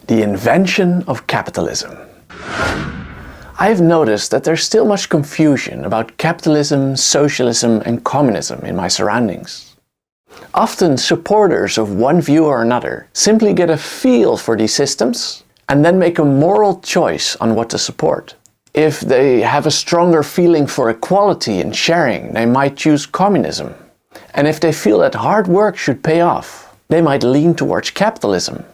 The Invention of Capitalism. I have noticed that there's still much confusion about capitalism, socialism and communism in my surroundings. Often supporters of one view or another simply get a feel for these systems and then make a moral choice on what to support. If they have a stronger feeling for equality and sharing, they might choose communism. And if they feel that hard work should pay off, they might lean towards capitalism.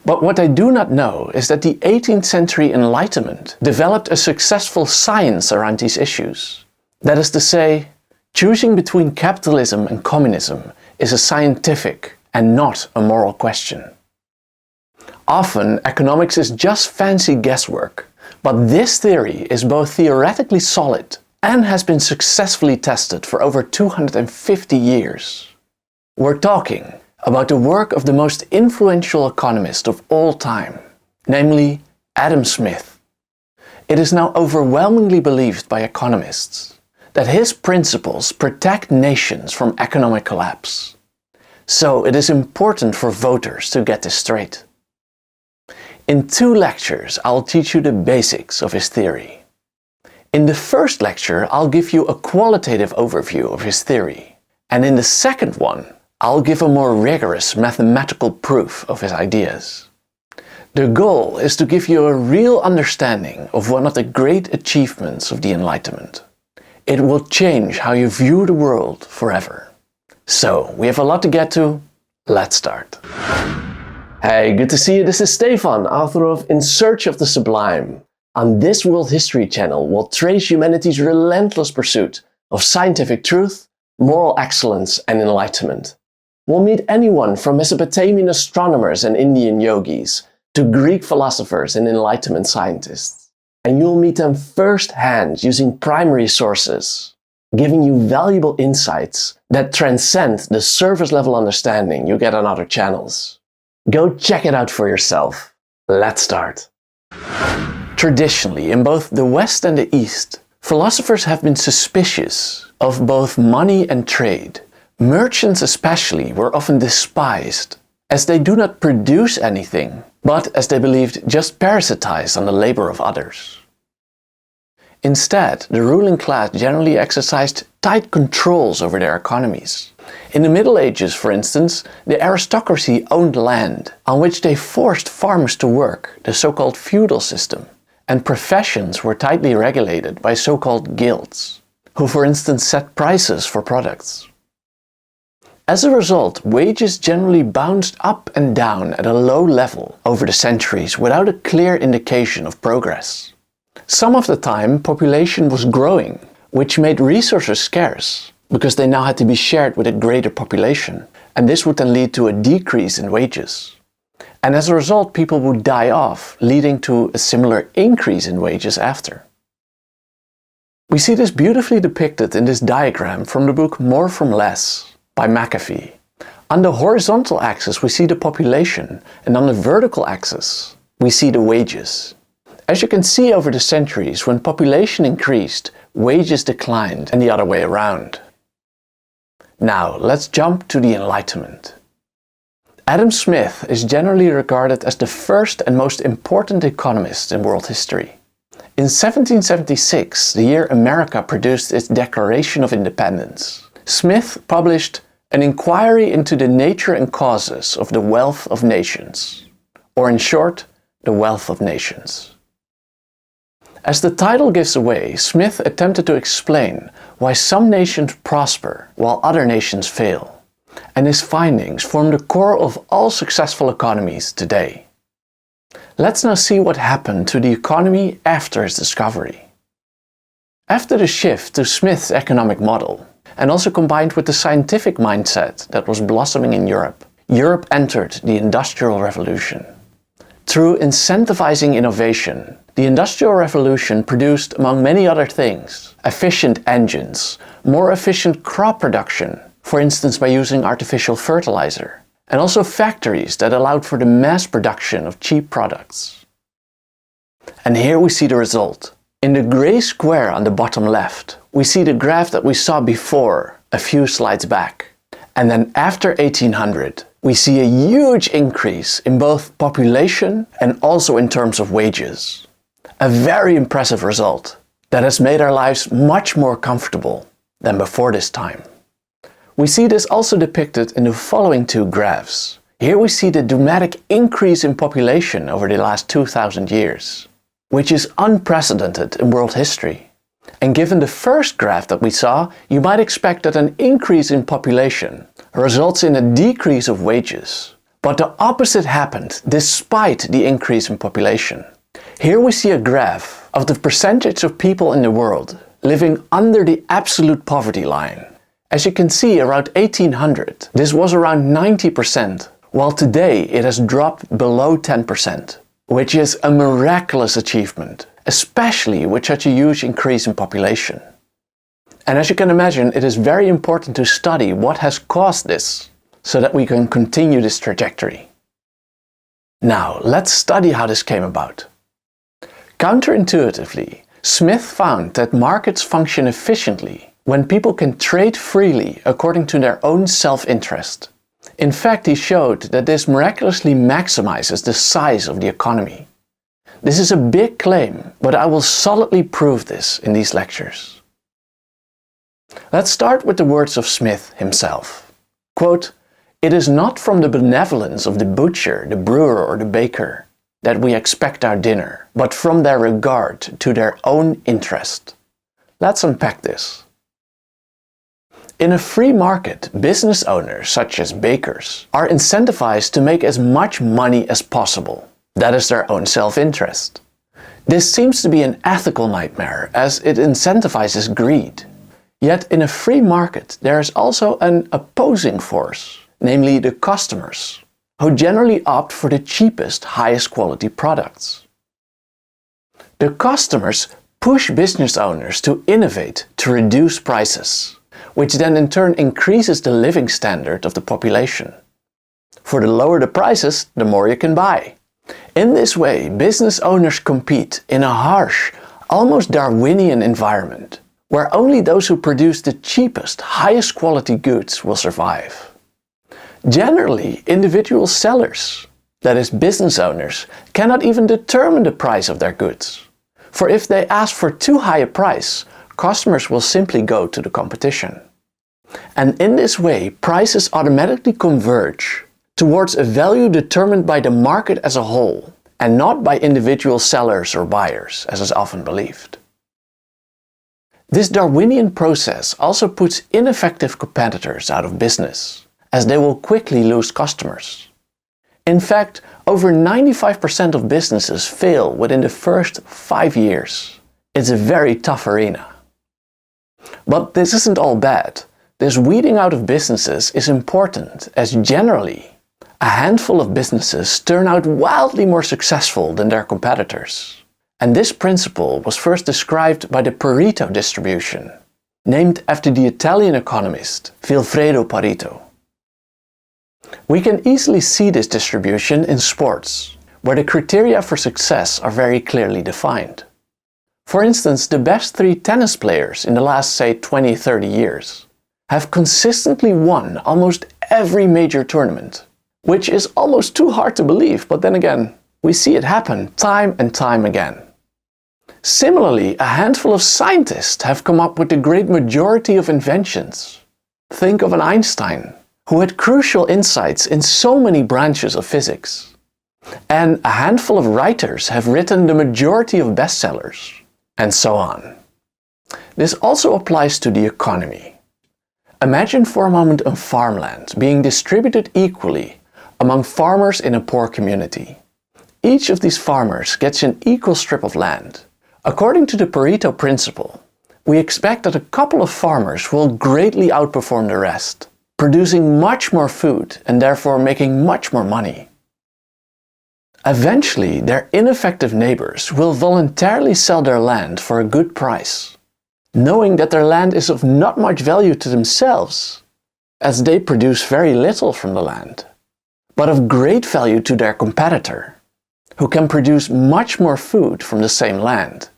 But what they do not know is that the 18th century Enlightenment developed a successful science around these issues. That is to say, choosing between capitalism and communism is a scientific and not a moral question. Often, economics is just fancy guesswork, but this theory is both theoretically solid and has been successfully tested for over 250 years. We're talking about the work of the most influential economist of all time, namely Adam Smith. It is now overwhelmingly believed by economists that his principles protect nations from economic collapse. So it is important for voters to get this straight. In 2 lectures, I'll teach you the basics of his theory. In the first lecture, I'll give you a qualitative overview of his theory, and in the second one, I'll give a more rigorous mathematical proof of his ideas. The goal is to give you a real understanding of one of the great achievements of the Enlightenment. It will change how you view the world forever. So, we have a lot to get to. Let's start. Hey, good to see you. This is Stephan, author of In Search of the Sublime. On this World History channel, we'll trace humanity's relentless pursuit of scientific truth, moral excellence and enlightenment. We'll meet anyone from Mesopotamian astronomers and Indian yogis to Greek philosophers and Enlightenment scientists. And you'll meet them firsthand using primary sources, giving you valuable insights that transcend the surface-level understanding you get on other channels. Go check it out for yourself. Let's start. Traditionally, in both the West and the East, philosophers have been suspicious of both money and trade. Merchants especially were often despised, as they do not produce anything, but as they believed just parasitize on the labor of others. Instead, the ruling class generally exercised tight controls over their economies. In the Middle Ages, for instance, the aristocracy owned land, on which they forced farmers to work, the so-called feudal system, and professions were tightly regulated by so-called guilds, who for instance set prices for products. As a result, wages generally bounced up and down at a low level over the centuries without a clear indication of progress. Some of the time, population was growing, which made resources scarce, because they now had to be shared with a greater population, and this would then lead to a decrease in wages. And as a result, people would die off, leading to a similar increase in wages after. We see this beautifully depicted in this diagram from the book More from Less by McAfee. On the horizontal axis we see the population, and on the vertical axis we see the wages. As you can see over the centuries, when population increased, wages declined and the other way around. Now let's jump to the Enlightenment. Adam Smith is generally regarded as the first and most important economist in world history. In 1776, the year America produced its Declaration of Independence, Smith published An Inquiry into the Nature and Causes of the Wealth of Nations, or in short, The Wealth of Nations. As the title gives away, Smith attempted to explain why some nations prosper while other nations fail, and his findings form the core of all successful economies today. Let's now see what happened to the economy after his discovery. After the shift to Smith's economic model, and also combined with the scientific mindset that was blossoming in Europe, Europe entered the Industrial Revolution. Through incentivizing innovation, the Industrial Revolution produced, among many other things, efficient engines, more efficient crop production, for instance by using artificial fertilizer, and also factories that allowed for the mass production of cheap products. And here we see the result. In the gray square on the bottom left, we see the graph that we saw before, a few slides back. And then after 1800, we see a huge increase in both population and also in terms of wages. A very impressive result that has made our lives much more comfortable than before this time. We see this also depicted in the following two graphs. Here we see the dramatic increase in population over the last 2000 years, which is unprecedented in world history. And given the first graph that we saw, you might expect that an increase in population results in a decrease of wages. But the opposite happened despite the increase in population. Here we see a graph of the percentage of people in the world living under the absolute poverty line. As you can see, around 1800, this was around 90%, while today it has dropped below 10%, which is a miraculous achievement, especially with such a huge increase in population. And as you can imagine, it is very important to study what has caused this, so that we can continue this trajectory. Now, let's study how this came about. Counterintuitively, Smith found that markets function efficiently when people can trade freely according to their own self-interest. In fact, he showed that this miraculously maximizes the size of the economy. This is a big claim, but I will solidly prove this in these lectures. Let's start with the words of Smith himself. Quote, "It is not from the benevolence of the butcher, the brewer or the baker that we expect our dinner, but from their regard to their own interest." Let's unpack this. In a free market, business owners, such as bakers, are incentivized to make as much money as possible. That is their own self-interest. This seems to be an ethical nightmare, as it incentivizes greed. Yet in a free market, there is also an opposing force, namely the customers, who generally opt for the cheapest, highest quality products. The customers push business owners to innovate to reduce prices, which then in turn increases the living standard of the population. For the lower the prices, the more you can buy. In this way, business owners compete in a harsh, almost Darwinian environment, where only those who produce the cheapest, highest quality goods will survive. Generally, individual sellers, that is business owners, cannot even determine the price of their goods. For if they ask for too high a price, customers will simply go to the competition. And in this way, prices automatically converge towards a value determined by the market as a whole, and not by individual sellers or buyers, as is often believed. This Darwinian process also puts ineffective competitors out of business, as they will quickly lose customers. In fact, over 95% of businesses fail within the first 5 years. It's a very tough arena. But this isn't all bad. This weeding out of businesses is important, as generally, a handful of businesses turn out wildly more successful than their competitors. And this principle was first described by the Pareto distribution, named after the Italian economist Vilfredo Pareto. We can easily see this distribution in sports, where the criteria for success are very clearly defined. For instance, the best 3 tennis players in the last, say, 20-30 years have consistently won almost every major tournament, which is almost too hard to believe, but then again, we see it happen time and time again. Similarly, a handful of scientists have come up with the great majority of inventions. Think of an Einstein, who had crucial insights in so many branches of physics. And a handful of writers have written the majority of bestsellers, and so on. This also applies to the economy. Imagine for a moment a farmland being distributed equally among farmers in a poor community. Each of these farmers gets an equal strip of land. According to the Pareto principle, we expect that a couple of farmers will greatly outperform the rest, producing much more food and therefore making much more money. Eventually, their ineffective neighbors will voluntarily sell their land for a good price, knowing that their land is of not much value to themselves, as they produce very little from the land, but of great value to their competitor, who can produce much more food from the same land.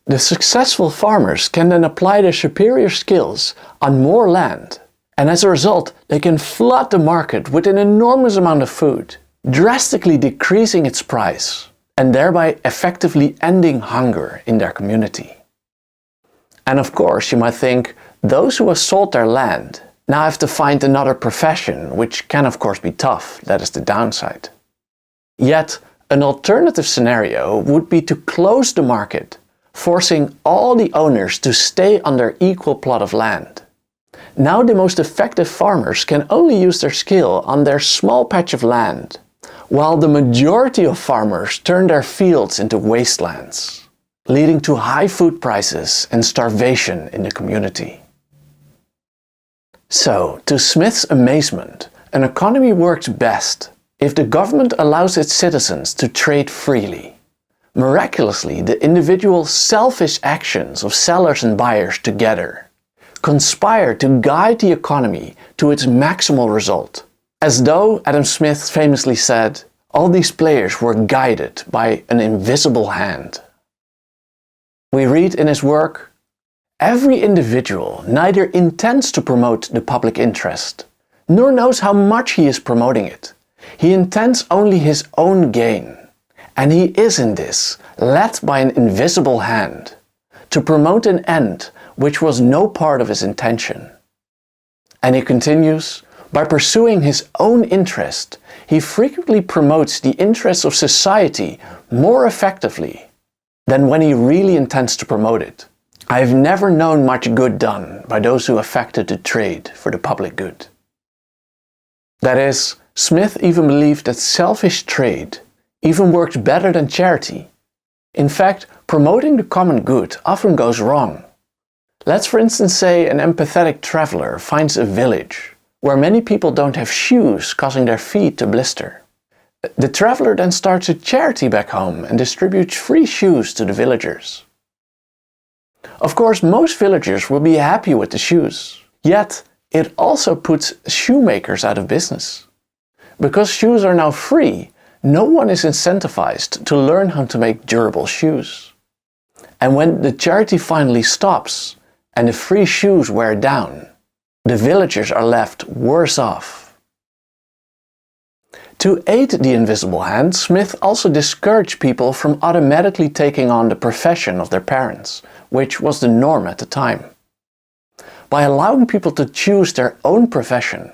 The successful farmers can then apply their superior skills on more land And as a result, they can flood the market with an enormous amount of food, drastically decreasing its price, and thereby effectively ending hunger in their community. And of course, you might think, those who have sold their land now have to find another profession, which can of course be tough. That is the downside. Yet, an alternative scenario would be to close the market, forcing all the owners to stay on their equal plot of land. Now the most effective farmers can only use their skill on their small patch of land, while the majority of farmers turn their fields into wastelands, leading to high food prices and starvation in the community. So, to Smith's amazement, an economy works best if the government allows its citizens to trade freely. Miraculously, the individual selfish actions of sellers and buyers together conspire to guide the economy to its maximal result. As though, Adam Smith famously said, all these players were guided by an invisible hand. We read in his work, every individual neither intends to promote the public interest, nor knows how much he is promoting it. He intends only his own gain, and he is in this led by an invisible hand, to promote an end which was no part of his intention. And he continues, by pursuing his own interest, he frequently promotes the interests of society more effectively than when he really intends to promote it. I have never known much good done by those who affected to trade for the public good. That is, Smith even believed that selfish trade even works better than charity. In fact, promoting the common good often goes wrong. Let's for instance say an empathetic traveler finds a village where many people don't have shoes, causing their feet to blister. The traveler then starts a charity back home and distributes free shoes to the villagers. Of course, most villagers will be happy with the shoes, yet it also puts shoemakers out of business. Because shoes are now free, no one is incentivized to learn how to make durable shoes. And when the charity finally stops and the free shoes wear down, the villagers are left worse off. To aid the invisible hand, Smith also discouraged people from automatically taking on the profession of their parents, which was the norm at the time. By allowing people to choose their own profession,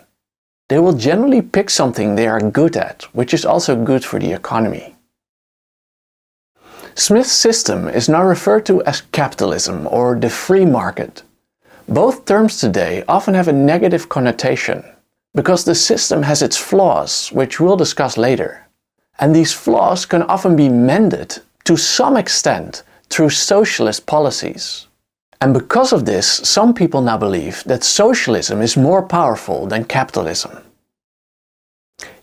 they will generally pick something they are good at, which is also good for the economy. Smith's system is now referred to as capitalism or the free market. Both terms today often have a negative connotation, because the system has its flaws, which we'll discuss later. And these flaws can often be mended to some extent through socialist policies. And because of this, some people now believe that socialism is more powerful than capitalism.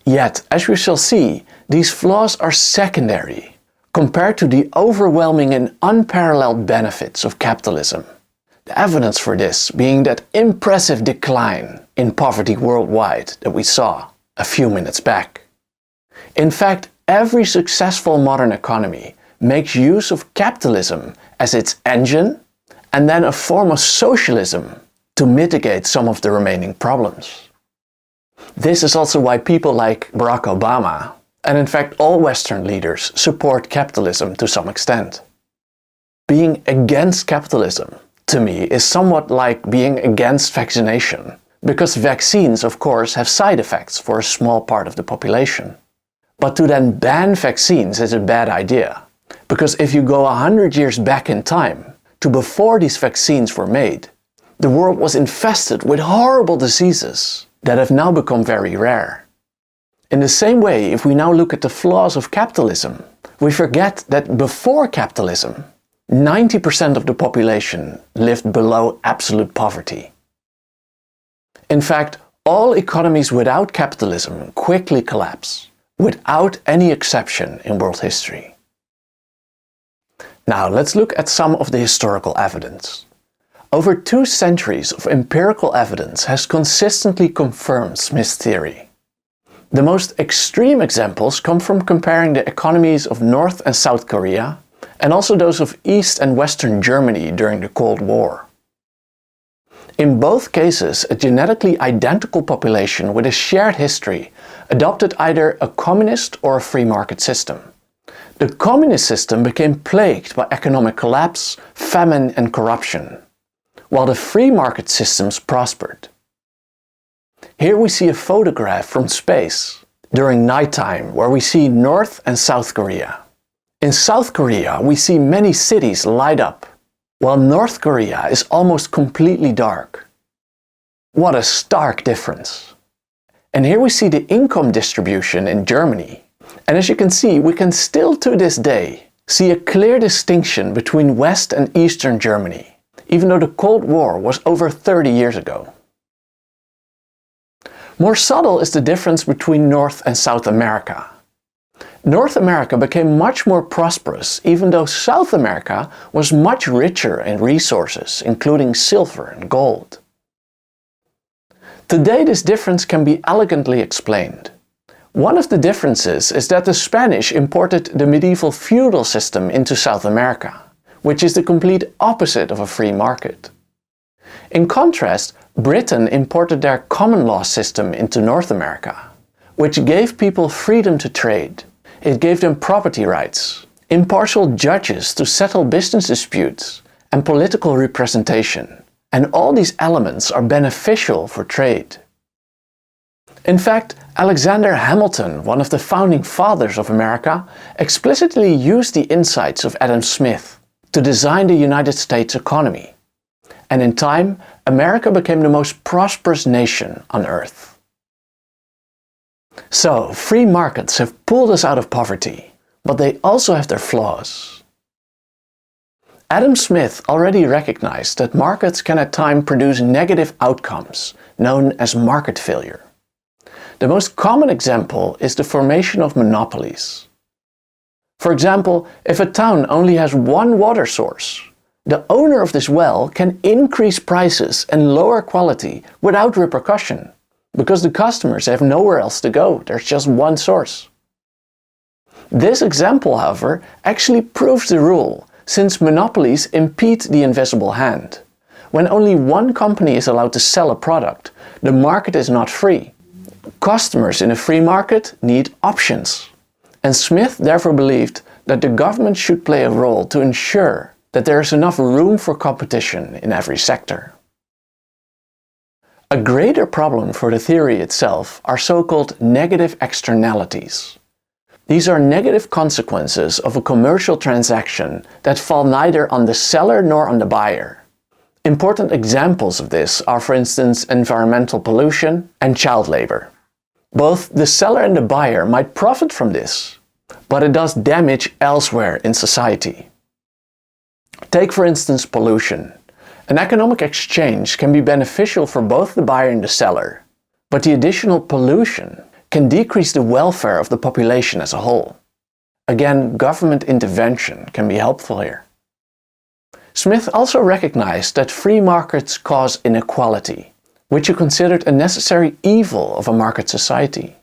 Yet, as we shall see, these flaws are secondary compared to the overwhelming and unparalleled benefits of capitalism. The evidence for this being that impressive decline in poverty worldwide that we saw a few minutes back. In fact, every successful modern economy makes use of capitalism as its engine and then a form of socialism to mitigate some of the remaining problems. This is also why people like Barack Obama, and in fact all Western leaders, support capitalism to some extent. Being against capitalism, to me, is somewhat like being against vaccination, because vaccines, of course, have side effects for a small part of the population. But to then ban vaccines is a bad idea, because if you go 100 years back in time, to before these vaccines were made, the world was infested with horrible diseases that have now become very rare. In the same way, if we now look at the flaws of capitalism, we forget that before capitalism, 90% of the population lived below absolute poverty. In fact, all economies without capitalism quickly collapse, without any exception in world history. Now let's look at some of the historical evidence. Over 2 centuries of empirical evidence has consistently confirmed Smith's theory. The most extreme examples come from comparing the economies of North and South Korea, and also those of East and Western Germany during the Cold War. In both cases, a genetically identical population with a shared history adopted either a communist or a free market system. The communist system became plagued by economic collapse, famine and corruption, while the free market systems prospered. Here we see a photograph from space during nighttime where we see North and South Korea. In South Korea we see many cities light up, while North Korea is almost completely dark. What a stark difference! And here we see the income distribution in Germany. And as you can see, we can still to this day see a clear distinction between West and Eastern Germany, even though the Cold War was over 30 years ago. More subtle is the difference between North and South America. North America became much more prosperous, even though South America was much richer in resources, including silver and gold. Today this difference can be elegantly explained. One of the differences is that the Spanish imported the medieval feudal system into South America, which is the complete opposite of a free market. In contrast, Britain imported their common law system into North America, which gave people freedom to trade. It gave them property rights, impartial judges to settle business disputes, and political representation. And all these elements are beneficial for trade. In fact, Alexander Hamilton, one of the founding fathers of America, explicitly used the insights of Adam Smith to design the United States economy. And in time, America became the most prosperous nation on earth. So, free markets have pulled us out of poverty, but they also have their flaws. Adam Smith already recognized that markets can at times produce negative outcomes, known as market failure. The most common example is the formation of monopolies. For example, if a town only has one water source, the owner of this well can increase prices and lower quality without repercussion, because the customers have nowhere else to go, there's just one source. This example, however, actually proves the rule, since monopolies impede the invisible hand. When only one company is allowed to sell a product, the market is not free. Customers in a free market need options. And Smith therefore believed that the government should play a role to ensure that there is enough room for competition in every sector. A greater problem for the theory itself are so-called negative externalities. These are negative consequences of a commercial transaction that fall neither on the seller nor on the buyer. Important examples of this are, for instance, environmental pollution and child labor. Both the seller and the buyer might profit from this, but it does damage elsewhere in society. Take, for instance, pollution. An economic exchange can be beneficial for both the buyer and the seller, but the additional pollution can decrease the welfare of the population as a whole. Again, government intervention can be helpful here. Smith also recognized that free markets cause inequality, which he considered a necessary evil of a market society.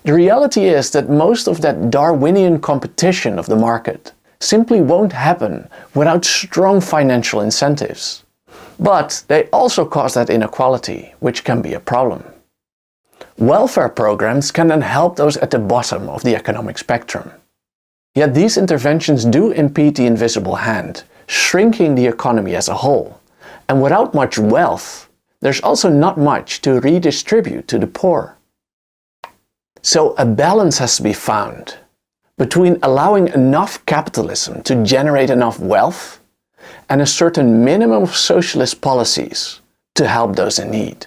The reality is that most of that Darwinian competition of the market simply won't happen without strong financial incentives. But they also cause that inequality, which can be a problem. Welfare programs can then help those at the bottom of the economic spectrum. Yet these interventions do impede the invisible hand, shrinking the economy as a whole. And without much wealth, there's also not much to redistribute to the poor. So a balance has to be found between allowing enough capitalism to generate enough wealth and a certain minimum of socialist policies to help those in need.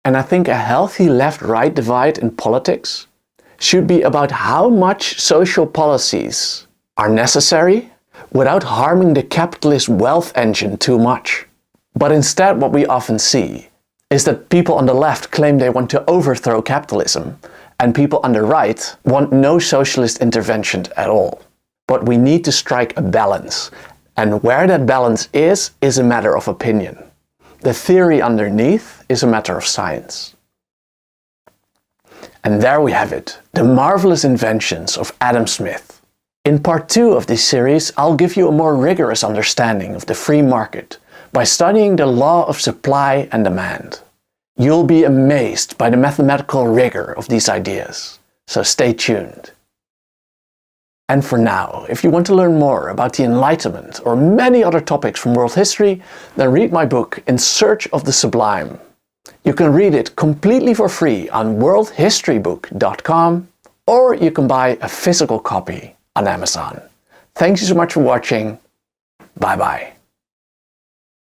And I think a healthy left-right divide in politics should be about how much social policies are necessary without harming the capitalist wealth engine too much. But instead what we often see is that people on the left claim they want to overthrow capitalism, and people on the right want no socialist intervention at all. But we need to strike a balance, and where that balance is a matter of opinion. The theory underneath is a matter of science. And there we have it, the marvelous inventions of Adam Smith. In part 2 of this series, I'll give you a more rigorous understanding of the free market, by studying the law of supply and demand. You'll be amazed by the mathematical rigor of these ideas, so stay tuned. And for now, if you want to learn more about the Enlightenment or many other topics from world history, then read my book In Search of the Sublime. You can read it completely for free on worldhistorybook.com, or you can buy a physical copy on Amazon. Thanks so much for watching. Bye bye.